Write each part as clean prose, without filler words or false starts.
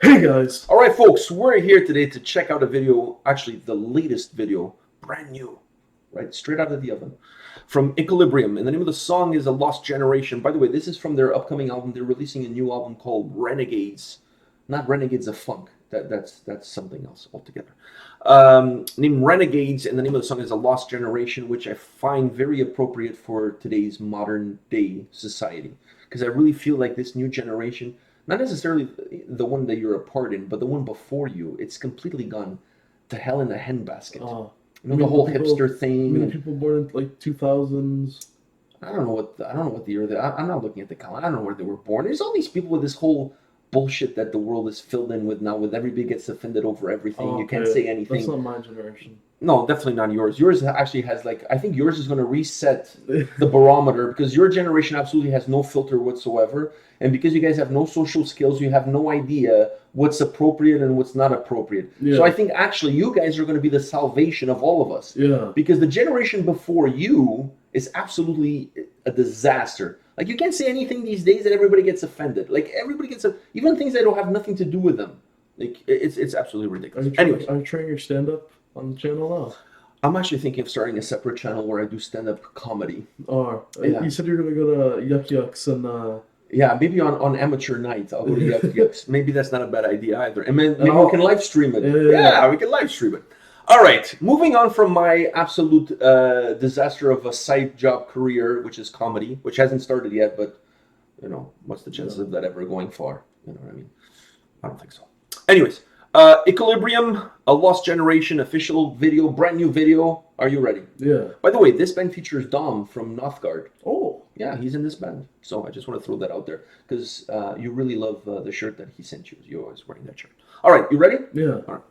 Hey guys! Alright folks, we're here today to check out a video, actually the latest video, brand new, right, straight out of the oven, from Equilibrium, and the name of the song is A Lost Generation. By the way, this is from their upcoming album. They're releasing a new album called Renegades, not Renegades of Funk, that's something else altogether. Named Renegades, and the name of the song is A Lost Generation, which I find very appropriate for today's modern day society, because I really feel like this new generation, not necessarily the one that you're a part in, but the one before you, it's completely gone to hell in a handbasket. You know, the whole hipster thing. I mean, people born in like 2000s. I don't know what the year. I'm not looking at the calendar. I don't know where they were born. There's all these people with this whole bullshit that the world is filled in with now, with everybody gets offended over everything. Oh, you can't say anything. That's not my generation. No, definitely not yours. Yours actually has, like, I think yours is going to reset the barometer, because your generation absolutely has no filter whatsoever. And because you guys have no social skills, you have no idea what's appropriate and what's not appropriate. Yeah. So I think actually you guys are going to be the salvation of all of us. Yeah. Because the generation before you is absolutely a disaster. Like, you can't say anything these days that everybody gets offended. Like, everybody gets, even things that don't have nothing to do with them. Like, it's absolutely ridiculous. Anyways, are you trying your stand-up on the channel now? I'm actually thinking of starting a separate channel where I do stand-up comedy. Or you said you're going to go to Yuck Yucks and... Yeah, maybe on amateur night I'll go to Yuck Yucks. Maybe that's not a bad idea either. And maybe we can live stream it. Yeah, we can live stream it. All right, moving on from my absolute disaster of a side job career, which is comedy, which hasn't started yet, but, you know, what's the chances of that ever going far? You know what I mean? I don't think so. Anyways, Equilibrium, A Lost Generation official video, brand new video. Are you ready? Yeah. By the way, this band features Dom from Northgard. Oh. Yeah, he's in this band. So I just want to throw that out there, because you really love the shirt that he sent you. You're always wearing that shirt. All right, you ready? Yeah. All right.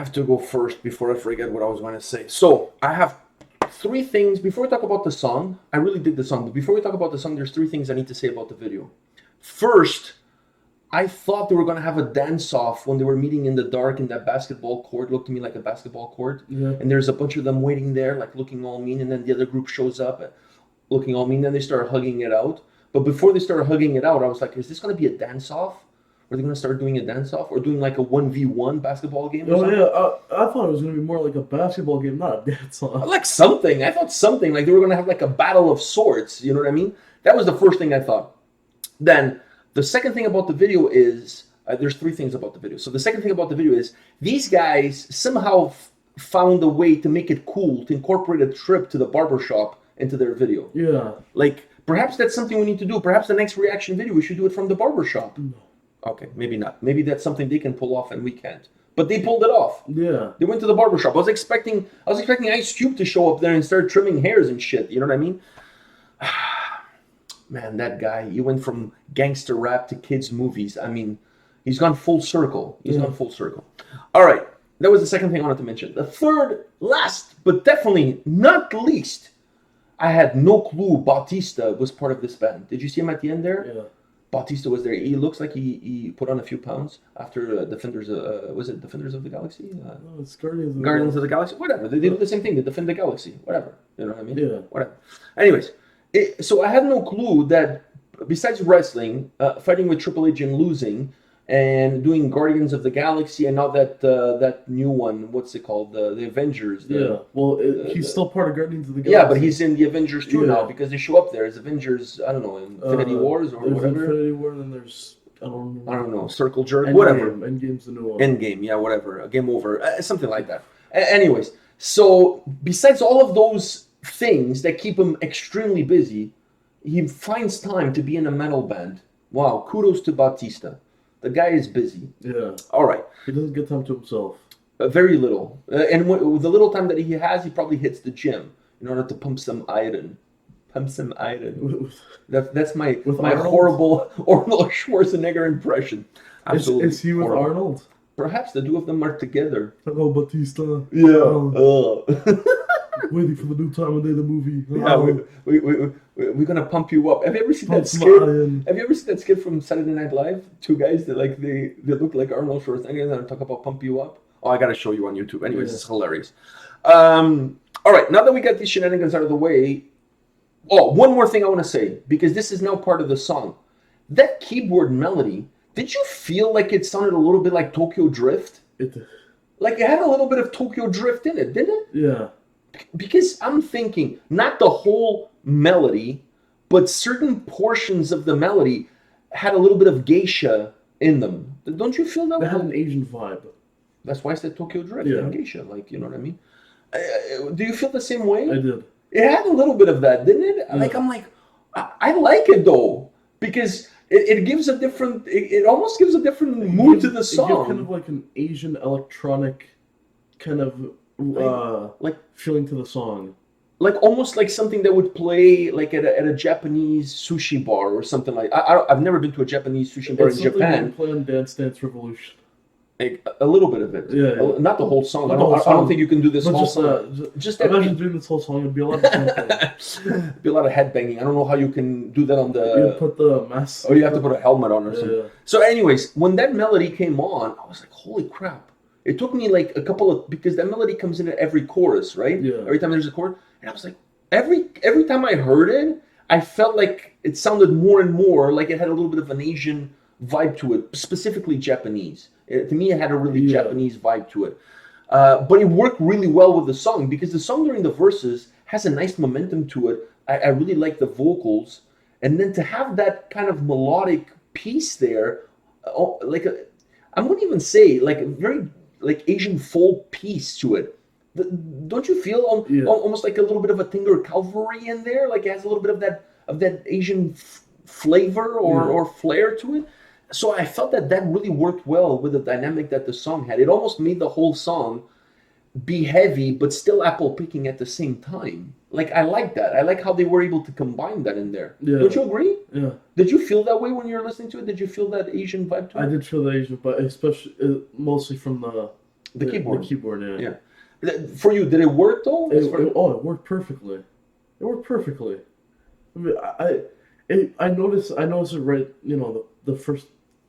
have to go first before I forget what I was going to say. So I have 3 things. Before we talk about the song, I really dig the song. But before we talk about the song, there's 3 things I need to say about the video. First, I thought they were going to have a dance-off when they were meeting in the dark in that basketball court. Looked to me like a basketball court. Yeah. And there's a bunch of them waiting there, like looking all mean. And then the other group shows up looking all mean. Then they start hugging it out. But before they started hugging it out, I was like, is this going to be a dance-off? Are they going to start doing a dance-off? Or doing like a 1v1 basketball game or something? Yeah. I thought it was going to be more like a basketball game, not a dance-off. Like something. I thought something. Like they were going to have like a battle of sorts. You know what I mean? That was the first thing I thought. Then the second thing about the video is, there's 3 things about the video. So the second thing about the video is, these guys somehow found a way to make it cool, to incorporate a trip to the barbershop into their video. Yeah. Like, perhaps that's something we need to do. Perhaps the next reaction video, we should do it from the barbershop. No. Okay, maybe not. Maybe that's something they can pull off and we can't. But they pulled it off. Yeah. They went to the barbershop. I was expecting Ice Cube to show up there and start trimming hairs and shit. You know what I mean? Man, that guy, he went from gangster rap to kids' movies. I mean, he's gone full circle. He's gone full circle. All right. That was the second thing I wanted to mention. The third, last, but definitely not least, I had no clue Bautista was part of this band. Did you see him at the end there? Yeah. Bautista was there. He looks like he put on a few pounds after Defenders. Was it Defenders of the Galaxy? No, it's Guardians of the Galaxy. Whatever. They do the same thing. They defend the galaxy. Whatever. You know what I mean? Yeah. Whatever. Anyways, so I had no clue that besides wrestling, fighting with Triple H and losing, and doing Guardians of the Galaxy, and now that new one, what's it called? The Avengers. He's still part of Guardians of the Galaxy. Yeah, but he's in the Avengers too now because they show up there as Avengers. I don't know, Infinity Wars or whatever. Infinity War, and then there's I don't know. Circle Jerk, whatever. Endgame's the new one. Endgame, yeah, whatever. Game over, something like that. Anyways, so besides all of those things that keep him extremely busy, he finds time to be in a metal band. Wow, kudos to Bautista. The guy is busy. Yeah. All right. He doesn't get time to himself. Very little. And with the little time that he has, he probably hits the gym in order to pump some iron. That's my horrible Arnold Schwarzenegger impression. Absolutely. Is he with horrible. Arnold? Perhaps the two of them are together. Hello, Batista. Yeah. Waiting for the new time of day, the movie. Yeah, we're gonna pump you up. Have you ever seen that skit? Have you ever seen that skit from Saturday Night Live? 2 guys that they look like Arnold Schwarzenegger and talk about pump you up. Oh, I gotta show you on YouTube. Anyways, It's hilarious. All right, now that we got these shenanigans out of the way, one more thing I want to say, because this is now part of the song. That keyboard melody, did you feel like it sounded a little bit like Tokyo Drift? Like it had a little bit of Tokyo Drift in it, didn't it? Yeah. Because I'm thinking, not the whole melody, but certain portions of the melody had a little bit of geisha in them. Don't you feel that? They had an Asian vibe. That's why I said Tokyo Drift and geisha, like, you know what I mean? Do you feel the same way? I did. It had a little bit of that, didn't it? Yeah. Like, I'm like, I like it though, because it gives a different, it almost gives a different mood to the song. It gives kind of like an Asian electronic kind of like feeling to the song, like almost like something that would play like at a Japanese sushi bar or something like. I've never been to a Japanese sushi bar in Japan. Play on Dance Dance Revolution. A little bit of it, yeah. Not the whole song. I don't think you can do this whole song. Just imagine doing this whole song. It'd be a lot of be a lot of headbanging. I don't know how you can do that on the. You put the mask. Or you have to put a helmet on or something. Yeah. So, anyways, when that melody came on, I was like, "Holy crap!" It took me like a couple of, because that melody comes in at every chorus, right? Yeah. Every time there's a chord, and I was like, every time I heard it, I felt like it sounded more and more like it had a little bit of an Asian vibe to it, specifically Japanese. To me, it had a really Japanese vibe to it. But it worked really well with the song, because the song during the verses has a nice momentum to it. I really like the vocals. And then to have that kind of melodic piece there, I wouldn't even say like a very like Asian folk piece to it. Don't you feel almost like a little bit of a Tinger Cavalry in there? Like it has a little bit of that Asian flavor or flair to it. So I felt that really worked well with the dynamic that the song had. It almost made the whole song be heavy, but still apple picking at the same time. Like, I like that. I like how they were able to combine that in there. Yeah. Don't you agree? Yeah. Did you feel that way when you were listening to it? Did you feel that Asian vibe to it? I did feel the Asian vibe, especially mostly from The keyboard. The keyboard, yeah. Yeah. For you, did it work though? It worked perfectly. It worked perfectly. I mean, I noticed it right. You know, the first.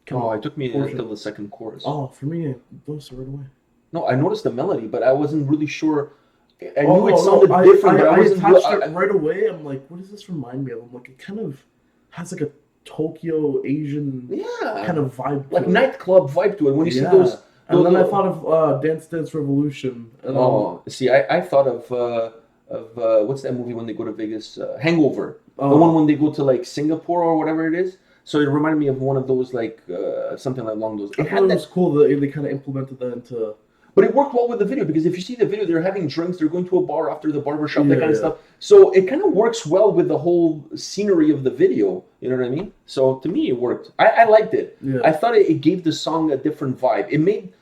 It took me until the second chorus. Oh, for me, I noticed it right away. No, I noticed the melody, but I wasn't really sure. I knew it sounded different, but I wasn't attached it right away. I'm like, what does this remind me of? I'm like, it kind of has like a Tokyo Asian kind of vibe, like nightclub vibe to it. When you see those, and then I thought of Dance Dance Revolution. And see, I thought of what's that movie when they go to Vegas? Hangover. The one when they go to like Singapore or whatever it is. So it reminded me of one of those like something along those. It was cool that they kind of implemented that into. But it worked well with the video because if you see the video, they're having drinks, they're going to a bar after the barbershop, that kind of stuff. So it kind of works well with the whole scenery of the video. You know what I mean? So to me, it worked. I liked it. Yeah. I thought it gave the song a different vibe. It made,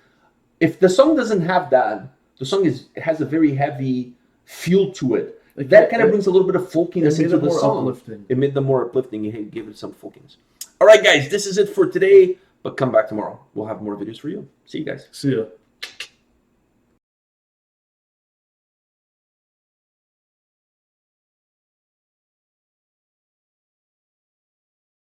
if the song doesn't have that, the song has a very heavy feel to it. Like that kind of brings a little bit of folkiness into the song. Uplifting. It made them more uplifting. It gave it some folkiness. All right, guys, this is it for today. But come back tomorrow. We'll have more videos for you. See you guys. See ya.